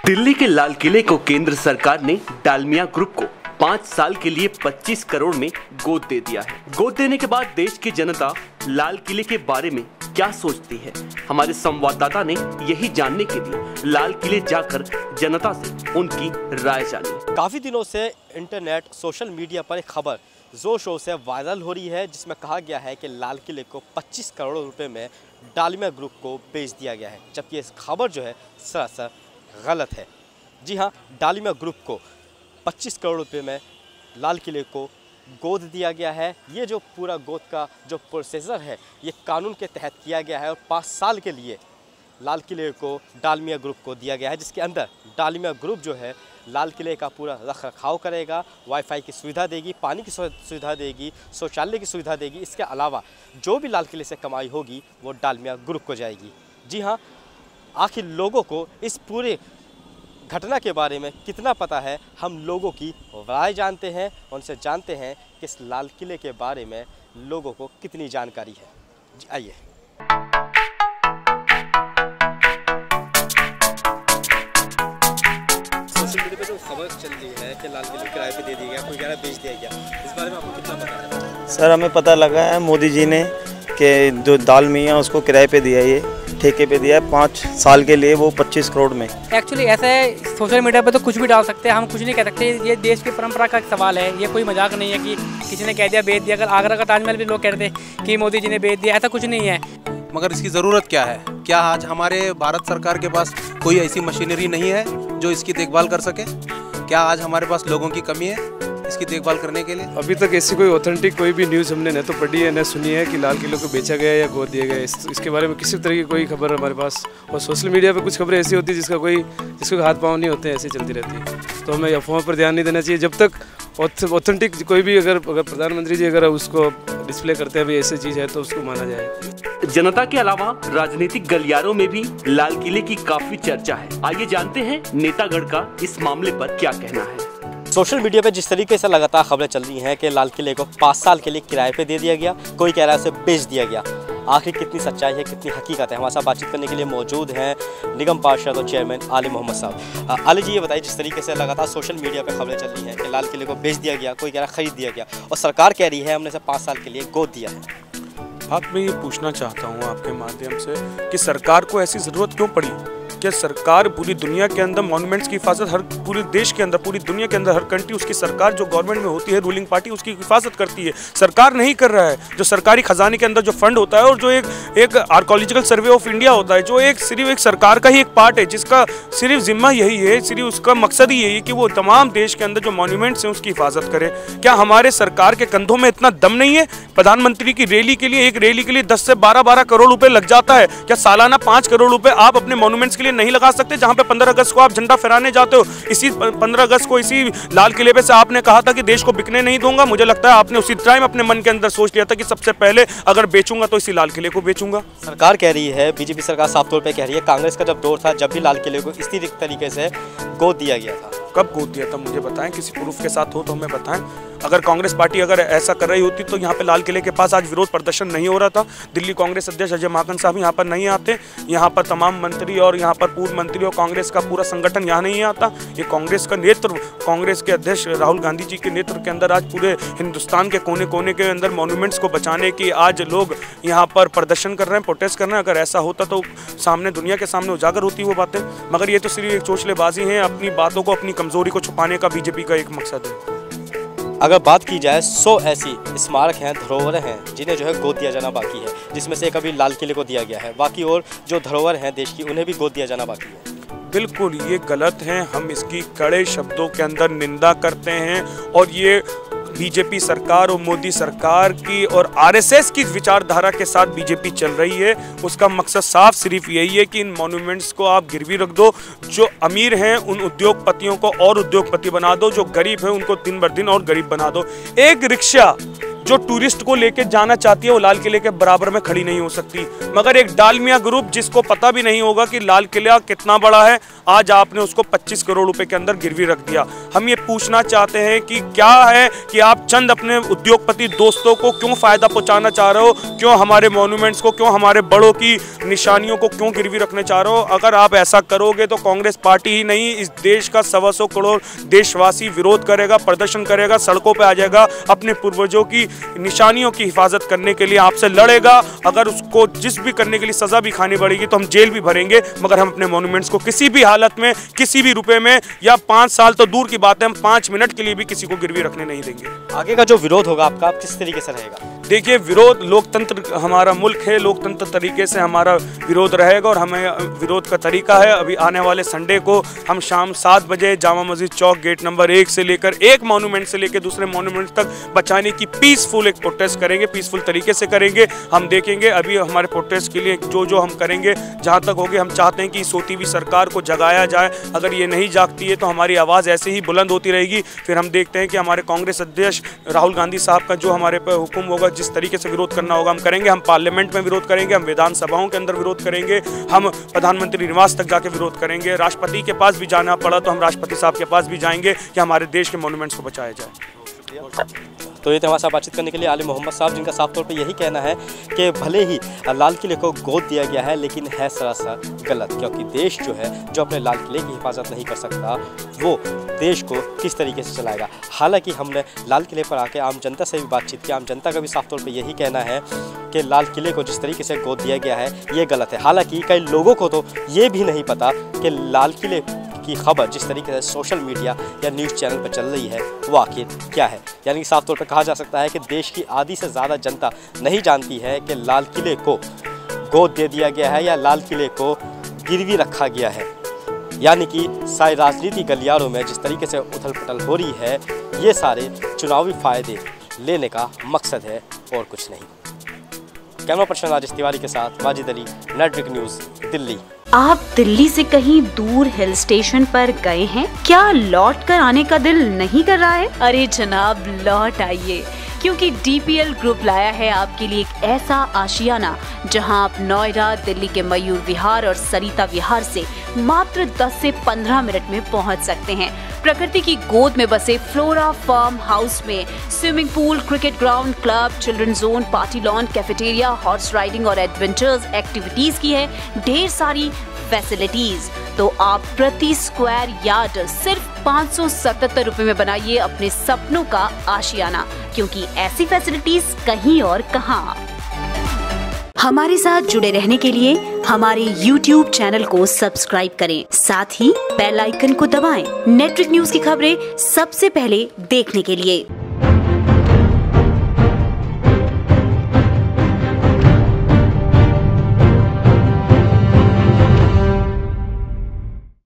दिल्ली के लाल किले को केंद्र सरकार ने डालमिया ग्रुप को 5 साल के लिए 25 करोड़ में गोद दे दिया है। गोद देने के बाद देश की जनता लाल किले के बारे में क्या सोचती है, हमारे संवाददाता ने यही जानने के लिए लाल किले जाकर जनता से उनकी राय जानी। काफ़ी दिनों से इंटरनेट सोशल मीडिया पर एक खबर जोर शोर से वायरल हो रही है, जिसमें कहा गया है कि लाल किले को 25 करोड़ रुपए में डालमिया ग्रुप को बेच दिया गया है, जबकि इस खबर जो है सरासर गलत है। जी हाँ, डालमिया ग्रुप को 25 करोड़ रुपए में लाल किले को गोद दिया गया है। ये जो पूरा गोद का जो प्रोसीजर है ये कानून के तहत किया गया है और 5 साल के लिए लाल किले को डालमिया ग्रुप को दिया गया है, जिसके अंदर डालमिया ग्रुप जो है लाल किले का पूरा रखरखाव करेगा, वाईफाई की सुविधा देगी, पानी की सुविधा देगी, शौचालय की सुविधा देगी। इसके अलावा जो भी लाल किले से कमाई होगी वो डालमिया ग्रुप को जाएगी। जी हाँ, आखिर लोगों को इस पूरे घटना के बारे में कितना पता है, हम लोगों की राय जानते हैं, उनसे जानते हैं कि इस लाल किले के बारे में लोगों को कितनी जानकारी है। जी आइए। सोशल मीडिया पे जो खबर चल रही है कि लाल किले किराए पे दे दिया गया, कोई कह रहा है बेच दिया गया, इस बारे में आपको कितना पता है? सर, हमें पता लगा है मोदी जी ने कि जो डालमिया उसको किराए पे दिया, ये ठेके पे दिया है 5 साल के लिए, वो 25 करोड़ में। एक्चुअली ऐसा है, सोशल मीडिया पे तो कुछ भी डाल सकते हैं, हम कुछ नहीं कह सकते। ये देश की परंपरा का सवाल है, ये कोई मजाक नहीं है कि किसी ने कह दिया बेच दिया। अगर आगरा का ताजमहल भी लोग कहते हैं कि मोदी जी ने बेच दिया, ऐसा कुछ नहीं है। मगर इसकी ज़रूरत क्या है? क्या आज हमारे भारत सरकार के पास कोई ऐसी मशीनरी नहीं है जो इसकी देखभाल कर सके? क्या आज हमारे पास लोगों की कमी है इसकी देखभाल करने के लिए? अभी तक ऐसी कोई ऑथेंटिक कोई भी न्यूज़ हमने न तो पढ़ी है न सुनी है कि लाल किले को बेचा गया या गोद दिया गया। इसके बारे में किसी तरह की कोई खबर हमारे पास, और सोशल मीडिया पे कुछ खबरें ऐसी होती है जिसको हाथ पाँव नहीं होते, ऐसी चलती रहती है। तो हमें अफवाहों पर ध्यान नहीं देना चाहिए। जब तक ऑथेंटिक कोई भी अगर प्रधानमंत्री जी अगर उसको डिस्प्ले करते हैं भाई ऐसी चीज़ है तो उसको माना जाए। जनता के अलावा राजनीतिक गलियारों में भी लाल किले की काफी चर्चा है। आइए जानते हैं नेतागढ़ का इस मामले पर क्या कहना है। सोशल मीडिया पे जिस तरीके से लगातार खबरें चल रही हैं कि लाल किले को 5 साल के लिए किराए पे दे दिया गया, कोई कह रहा है उसे बेच दिया गया, आखिर कितनी सच्चाई है, कितनी हकीकत है? हमारे साथ बातचीत करने के लिए मौजूद हैं निगम पार्षद और चेयरमैन आली मोहम्मद साहब। आली जी, ये बताइए, जिस तरीके से लगातार सोशल मीडिया पे खबरें चल रही हैं कि लाल किले को बेच दिया गया, कोई कह रहा है खरीद दिया गया, और सरकार कह रही है हमने इसे 5 साल के लिए गोद दिया है। आप मैं ये पूछना चाहता हूँ आपके माध्यम से कि सरकार को ऐसी ज़रूरत क्यों पड़ी? क्या सरकार पूरी दुनिया के अंदर मॉन्यूमेंट्स की हिफाजत, हर पूरे देश के अंदर, पूरी दुनिया के अंदर हर कंट्री, उसकी सरकार जो गवर्नमेंट में होती है, रूलिंग पार्टी, उसकी हिफाजत करती है। सरकार नहीं कर रहा है। जो सरकारी खजाने के अंदर जो फंड होता है और जो एक आर्कोलॉजिकल सर्वे ऑफ इंडिया होता है, जो सिर्फ एक सरकार का ही एक पार्ट है, जिसका सिर्फ जिम्मा यही है, सिर्फ उसका मकसद ही यही है कि वो तमाम देश के अंदर जो मॉन्यूमेंट्स हैं उसकी हिफाजत करे। क्या हमारे सरकार के कंधों में इतना दम नहीं है? प्रधानमंत्री की रैली के लिए, एक रैली के लिए 10 से 12 करोड़ रुपए लग जाता है। क्या सालाना 5 करोड़ रुपए आप अपने मॉन्यूमेंट्स के लिए नहीं लगा सकते? जहां पे 15 अगस्त को आप झंडा फहराने जाते हो, इसी 15 अगस्त को इसी लाल किले पे से आपने कहा था कि देश को बिकने नहीं दूंगा। मुझे लगता है आपने उसी टाइम अपने मन के अंदर सोच लिया था कि सबसे पहले अगर बेचूंगा तो इसी लाल किले को बेचूंगा। सरकार कह रही है, बीजेपी सरकार साफ तौर पे कह रही है, कांग्रेस का जब दौर था जब भी लाल किले को इसी तरीके से गोद दिया गया था। कब गोद दिया था मुझे बताएं, किसी प्रूफ के साथ हो तो हमें बताएं। अगर कांग्रेस पार्टी अगर ऐसा कर रही होती तो यहाँ पे लाल किले के पास आज विरोध प्रदर्शन नहीं हो रहा था। दिल्ली कांग्रेस अध्यक्ष अजय माकन साहब यहाँ पर नहीं आते, यहाँ पर तमाम मंत्री और यहाँ पर पूर्व मंत्री और कांग्रेस का पूरा संगठन यहाँ नहीं आता। ये कांग्रेस का नेतृत्व, कांग्रेस के अध्यक्ष राहुल गांधी जी के नेतृत्व के अंदर आज पूरे हिंदुस्तान के कोने कोने के अंदर मॉन्यूमेंट्स को बचाने की आज लोग यहाँ पर प्रदर्शन कर रहे हैं, प्रोटेस्ट कर रहे हैं। अगर ऐसा होता तो सामने दुनिया के सामने उजागर होती वो बातें, मगर ये तो सिर्फ एक चोचलेबाजी है, अपनी बातों को, अपनी कमजोरी को छुपाने का बीजेपी का एक मकसद है। अगर बात की जाए 100 ऐसी स्मारक हैं, धरोहरें हैं जिन्हें जो है गोद दिया जाना बाकी है, जिसमें से एक अभी लाल किले को दिया गया है, बाकी और जो धरोहर हैं देश की उन्हें भी गोद दिया जाना बाकी है। बिल्कुल ये गलत है, हम इसकी कड़े शब्दों के अंदर निंदा करते हैं। और ये बीजेपी सरकार और मोदी सरकार की और आरएसएस की विचारधारा के साथ बीजेपी चल रही है। उसका मकसद साफ सिर्फ यही है कि इन मॉन्यूमेंट्स को आप गिरवी रख दो, जो अमीर हैं उन उद्योगपतियों को और उद्योगपति बना दो, जो गरीब हैं उनको दिन बर दिन और गरीब बना दो। एक रिक्शा जो टूरिस्ट को लेके जाना चाहती है वो लाल किले के बराबर में खड़ी नहीं हो सकती। मगर एक डालमिया ग्रुप जिसको पता भी नहीं होगा कि लाल किला कितना बड़ा है, आज आपने उसको 25 करोड़ रुपए के अंदर गिरवी रख दिया। हम ये पूछना चाहते हैं कि क्या है कि आप चंद अपने उद्योगपति दोस्तों को क्यों फायदा पहुंचाना चाह रहे हो, क्यों हमारे मॉन्यूमेंट्स को, क्यों हमारे बड़ों की निशानियों को क्यों गिरवी रखने चाह रहे हो? अगर आप ऐसा करोगे तो कांग्रेस पार्टी ही नहीं, इस देश का 125 करोड़ देशवासी विरोध करेगा, प्रदर्शन करेगा, सड़कों पे आ जाएगा, अपने पूर्वजों की निशानियों की हिफाजत करने के लिए आपसे लड़ेगा। अगर उसको जिस भी करने के लिए सजा भी खानी पड़ेगी तो हम जेल भी भरेंगे, मगर हम अपने मॉन्यूमेंट्स को किसी भी हालत में, किसी भी रुपए में, या 5 साल तो दूर की बात है, हम 5 मिनट के लिए भी किसी को गिरवी रखने नहीं देंगे। आगे का जो विरोध होगा आपका किस तरीके से रहेगा? देखिए, विरोध, लोकतंत्र हमारा मुल्क है, लोकतंत्र तरीके से हमारा विरोध रहेगा और हमें विरोध का तरीका है। अभी आने वाले संडे को हम शाम 7 बजे जामा मस्जिद चौक गेट नंबर 1 से लेकर एक मॉन्यूमेंट से लेकर दूसरे मॉन्यूमेंट तक बचाने की पीसफुल एक प्रोटेस्ट करेंगे, पीसफुल तरीके से करेंगे। हम देखेंगे अभी हमारे प्रोटेस्ट के लिए जो हम करेंगे, जहाँ तक होगी हम चाहते हैं कि सोती हुई सरकार को जगाया जाए। अगर ये नहीं जागती है तो हमारी आवाज़ ऐसे ही बुलंद होती रहेगी। फिर हम देखते हैं कि हमारे कांग्रेस अध्यक्ष राहुल गांधी साहब का जो हमारे पर हुक्म होगा, जिस तरीके से विरोध करना होगा हम करेंगे। हम पार्लियामेंट में विरोध करेंगे, हम विधानसभाओं के अंदर विरोध करेंगे, हम प्रधानमंत्री निवास तक जाके विरोध करेंगे। राष्ट्रपति के पास भी जाना पड़ा तो हम राष्ट्रपति साहब के पास भी जाएंगे कि हमारे देश के मॉन्यूमेंट्स को बचाया जाए। तो ये हमारे साथ बातचीत करने के लिए आली मोहम्मद साहब, जिनका साफ तौर पे यही कहना है कि भले ही लाल किले को गोद दिया गया है लेकिन है सरासर गलत, क्योंकि देश जो है जो अपने लाल किले की हिफाजत नहीं कर सकता वो देश को किस तरीके से चलाएगा। हालांकि हमने लाल किले पर आके आम जनता से भी बातचीत की, आम जनता का भी साफ तौर पर यही कहना है कि लाल किले को जिस तरीके से गोद दिया गया है ये गलत है। हालांकि कई लोगों को तो ये भी नहीं पता कि लाल किले की खबर जिस तरीके से सोशल मीडिया या न्यूज़ चैनल पर चल रही है वो आखिर क्या है। यानी कि साफ तौर पर कहा जा सकता है कि देश की आधी से ज़्यादा जनता नहीं जानती है कि लाल किले को गोद दे दिया गया है या लाल किले को गिरवी रखा गया है। यानी कि सारे राजनीति गलियारों में जिस तरीके से उथल पुथल हो रही है, ये सारे चुनावी फ़ायदे लेने का मकसद है और कुछ नहीं। कैमरा पर्सन राजेश तिवारी के साथ माजिद अली, नेटवर्क न्यूज़, दिल्ली। आप दिल्ली से कहीं दूर हिल स्टेशन पर गए हैं? क्या लौट कर आने का दिल नहीं कर रहा है? अरे जनाब, लौट आइए, क्योंकि DPL ग्रुप लाया है आपके लिए एक ऐसा आशियाना जहां आप नोएडा, दिल्ली के मयूर विहार और सरिता विहार से मात्र 10 से 15 मिनट में पहुंच सकते हैं। प्रकृति की गोद में बसे फ्लोरा फार्म हाउस में swimming pool, cricket ground, club, children zone, party lawn, cafeteria, horse riding और एडवेंचर्स एक्टिविटीज की है ढेर सारी फैसिलिटीज। तो आप प्रति स्क्वायर यार्ड सिर्फ 577 रुपए में बनाइए अपने सपनों का आशियाना, क्योंकि ऐसी फैसिलिटीज कहीं और कहां। हमारे साथ जुड़े रहने के लिए हमारे YouTube चैनल को सब्सक्राइब करें, साथ ही बेल आइकन को दबाएं नेटवर्क न्यूज की खबरें सबसे पहले देखने के लिए।